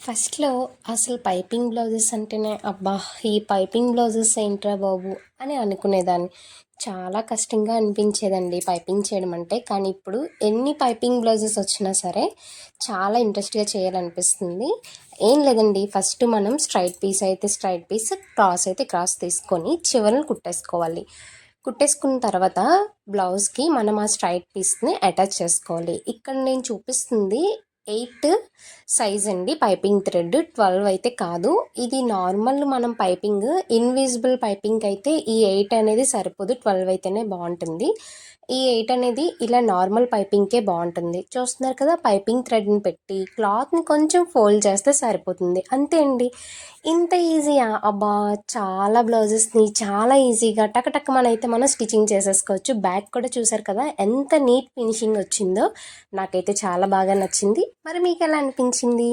ఫస్ట్‌లో అసలు piping blouses అంటేనే అబ్బా! ఈ పైపింగ్ బ్లౌజెస్ ఏంట్రా బాబు! అని అనుకునేదాన్ని. చాలా కష్టంగా అనిపించేదండి పైపింగ్ చేయడం అంటే. కానీ ఇప్పుడు ఎన్ని పైపింగ్ బ్లౌజెస్ వచ్చినా సరే చాలా ఇంట్రెస్ట్‌గా చేయాలనిపిస్తుంది. ఏం లేదండి, ఫస్ట్ మనం స్ట్రైట్ పీస్ అయితే స్ట్రైట్ పీస్, క్రాస్ అయితే క్రాస్ తీసుకొని చివరలు కుట్టేసుకోవాలి. కుట్టేసుకున్న తర్వాత బ్లౌజ్‌కి మనం ఆ స్ట్రైట్ పీస్‌ని అటాచ్ చేసుకోవాలి. ఇక్కడ నేను చూపిస్తుంది 8 సైజ్ అండి. పైపింగ్ థ్రెడ్ 12 అయితే కాదు. ఇది నార్మల్ మనం పైపింగ్ ఇన్విజిబుల్ పైపింగ్ అయితే ఈ 8 అనేది సరిపోదు, 12 అయితేనే బాగుంటుంది. ఈ 8 అనేది ఇలా నార్మల్ పైపింగ్కే బాగుంటుంది. చూస్తున్నారు కదా, పైపింగ్ థ్రెడ్ని పెట్టి క్లాత్ని కొంచెం ఫోల్డ్ చేస్తే సరిపోతుంది, అంతే అండి. ఇంత ఈజీయా? అబ్బా! చాలా బ్లౌజెస్ని చాలా ఈజీగా టకటకమనైతే మనం స్టిచ్చింగ్ చేసేసుకోవచ్చు. బ్యాక్ కూడా చూసారు కదా ఎంత నీట్ ఫినిషింగ్ వచ్చిందో. నాకైతే చాలా బాగా నచ్చింది. మరి మీకు ఎలా అనిపించింది?